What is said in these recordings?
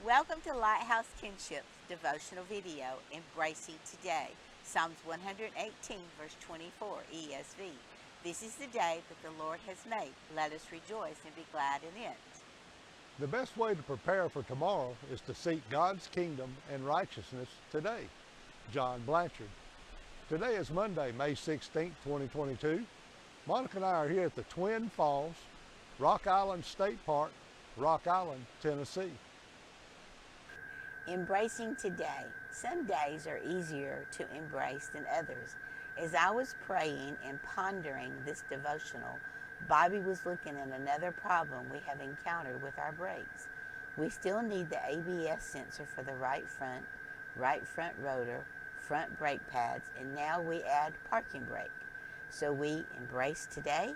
Welcome to LightHouse KinShip's Devotional video, Embracing Today, Psalms 118, verse 24, ESV. This is the day that the Lord has made. Let us rejoice and be glad in it. The best way to prepare for tomorrow is to seek God's kingdom and righteousness today. John Blanchard. Today is Monday, May 16, 2022. Monica and I are here at the Twin Falls, Rock Island State Park, Rock Island, Tennessee. Embracing today. Some days are easier to embrace than others. As I was praying and pondering this devotional, Bobby was looking at another problem we have encountered with our brakes. We still need the ABS sensor for the right front rotor, front brake pads, and now we add parking brake. So we embrace today.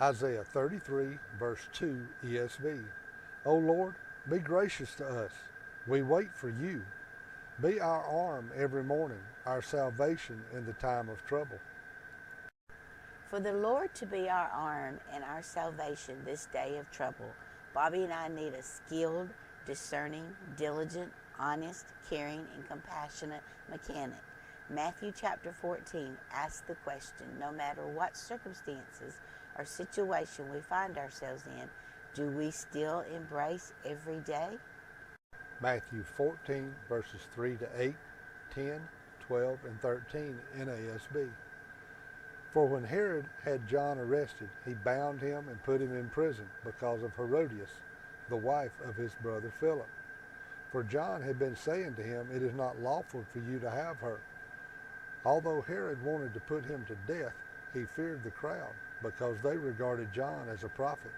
Isaiah 33, verse 2, ESV. O Lord, be gracious to us. We wait for you. Be our arm every morning, our salvation in the time of trouble. For the Lord to be our arm and our salvation this day of trouble, Bobby and I need a skilled, discerning, diligent, honest, caring, and compassionate mechanic. Matthew chapter 14 asks the question, no matter what circumstances or situation we find ourselves in, do we still embrace every day? Matthew 14, verses 3 to 8, 10, 12, and 13, NASB. For when Herod had John arrested, he bound him and put him in prison because of Herodias, the wife of his brother Philip. For John had been saying to him, it is not lawful for you to have her. Although Herod wanted to put him to death, he feared the crowd because they regarded John as a prophet.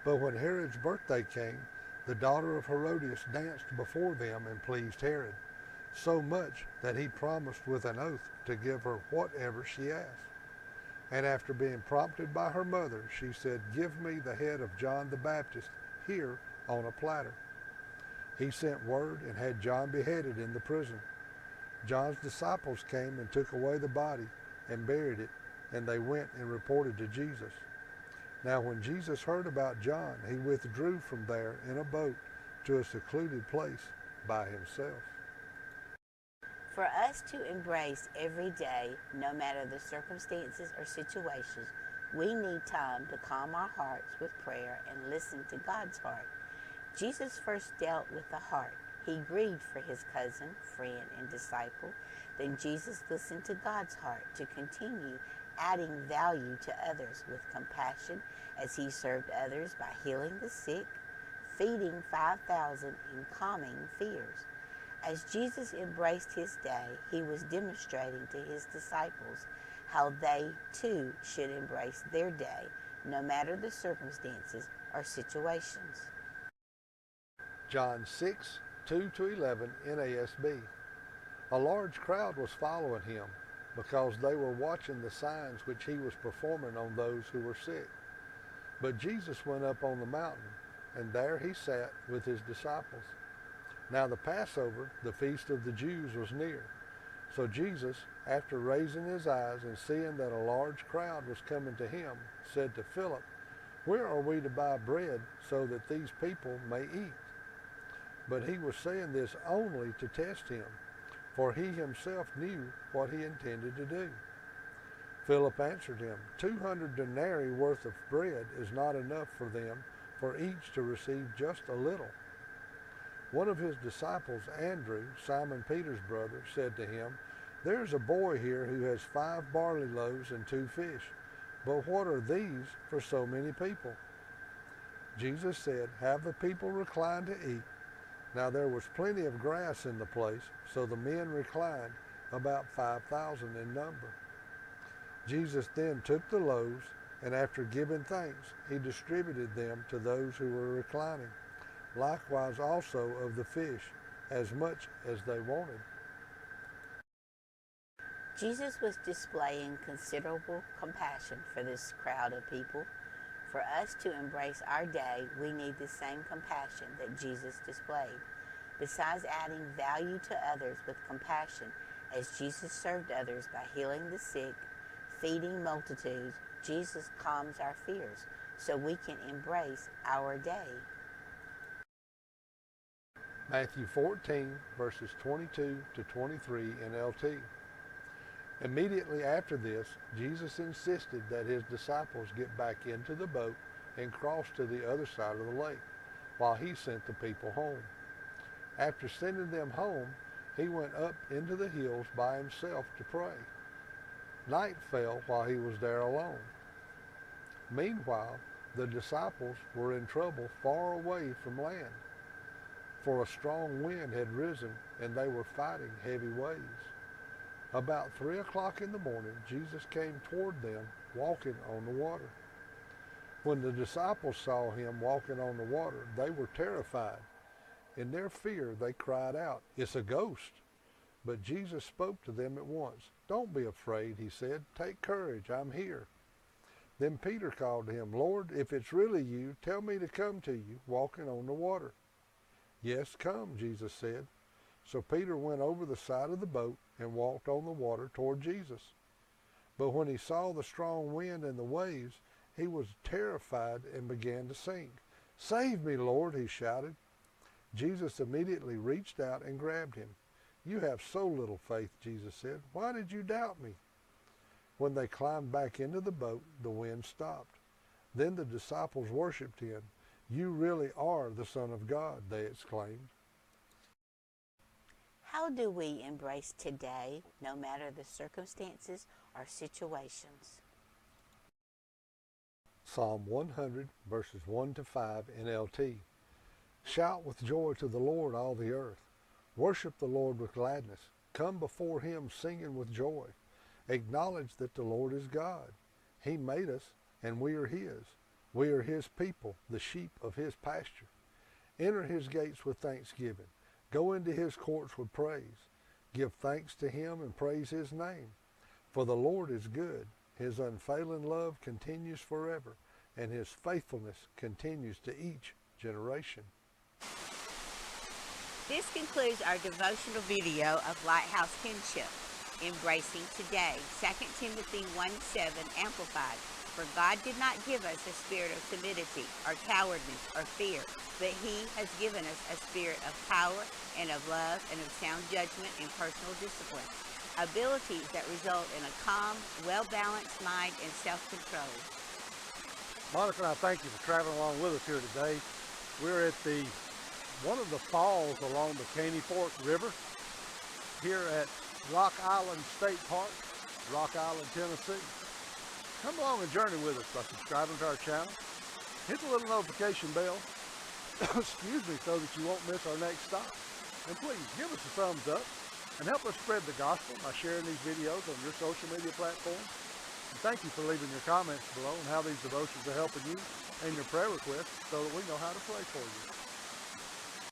But when Herod's birthday came, the daughter of Herodias danced before them and pleased Herod, so much that he promised with an oath to give her whatever she asked. And after being prompted by her mother, she said, give me the head of John the Baptist here on a platter. He sent word and had John beheaded in the prison. John's disciples came and took away the body and buried it, and they went and reported to Jesus. Now when Jesus heard about John, he withdrew from there in a boat to a secluded place by himself. For us to embrace every day, no matter the circumstances or situations, we need time to calm our hearts with prayer and listen to God's heart. Jesus first dealt with the heart. He grieved for his cousin, friend, and disciple. Then Jesus listened to God's heart to continue adding value to others with compassion as he served others by healing the sick, feeding 5,000, and calming fears. As Jesus embraced his day, he was demonstrating to his disciples how they too should embrace their day, no matter the circumstances or situations. John 6, 2 to 11, NASB. A large crowd was following him because they were watching the signs which he was performing on those who were sick. But Jesus went up on the mountain, and there he sat with his disciples. Now the Passover, the feast of the Jews, was near. So Jesus, after raising his eyes and seeing that a large crowd was coming to him, said to Philip, where are we to buy bread so that these people may eat? But he was saying this only to test him, for he himself knew what he intended to do. Philip answered him, 200 denarii worth of bread is not enough for them, for each to receive just a little. One of his disciples, Andrew, Simon Peter's brother, said to him, there's a boy here who has 5 barley loaves and 2 fish, but what are these for so many people? Jesus said, have the people recline to eat. Now there was plenty of grass in the place, so the men reclined, about 5,000 in number. Jesus then took the loaves, and after giving thanks, he distributed them to those who were reclining, likewise also of the fish, as much as they wanted. Jesus was displaying considerable compassion for this crowd of people. For us to embrace our day, we need the same compassion that Jesus displayed. Besides adding value to others with compassion, as Jesus served others by healing the sick, feeding multitudes, Jesus calms our fears so we can embrace our day. Matthew 14, verses 22 to 23 NLT. Immediately after this, Jesus insisted that his disciples get back into the boat and cross to the other side of the lake, while he sent the people home. After sending them home, he went up into the hills by himself to pray. Night fell while he was there alone. Meanwhile, the disciples were in trouble far away from land, for a strong wind had risen and they were fighting heavy waves. About 3 o'clock in the morning, Jesus came toward them walking on the water. When the disciples saw him walking on the water, they were terrified. In their fear, they cried out, "It's a ghost." But Jesus spoke to them at once. "Don't be afraid," he said. "Take courage, I'm here." Then Peter called to him, "Lord, if it's really you, tell me to come to you, walking on the water." "Yes, come," Jesus said. So Peter went over the side of the boat and walked on the water toward Jesus. But when he saw the strong wind and the waves, he was terrified and began to sink. "Save me, Lord," he shouted. Jesus immediately reached out and grabbed him. "You have so little faith," Jesus said. "Why did you doubt me?" When they climbed back into the boat, the wind stopped. Then the disciples worshiped him. "You really are the Son of God," they exclaimed. How do we embrace today, no matter the circumstances or situations? Psalm 100, verses 1 to 5 NLT. Shout with joy to the Lord, all the earth. Worship the Lord with gladness. Come before him singing with joy. Acknowledge that the Lord is God. He made us, and we are his. We are his people, the sheep of his pasture. Enter his gates with thanksgiving. Go into his courts with praise. Give thanks to him and praise his name. For the Lord is good. His unfailing love continues forever, and his faithfulness continues to each generation. This concludes our devotional video of LightHouse KinShip, Embracing Today, 2 Timothy 1:7 Amplified. For God did not give us a spirit of timidity or cowardness or fear, but he has given us a spirit of power and of love and of sound judgment and personal discipline, abilities that result in a calm, well-balanced mind and self-control. Monica and I thank you for traveling along with us here today. We're at one of the falls along the Caney Fork River here at Rock Island State Park, Rock Island, Tennessee. Come along and journey with us by subscribing to our channel. Hit the little notification bell, excuse me, so that you won't miss our next stop. And please give us a thumbs up and help us spread the gospel by sharing these videos on your social media platforms. And thank you for leaving your comments below on how these devotions are helping you and your prayer requests so that we know how to pray for you.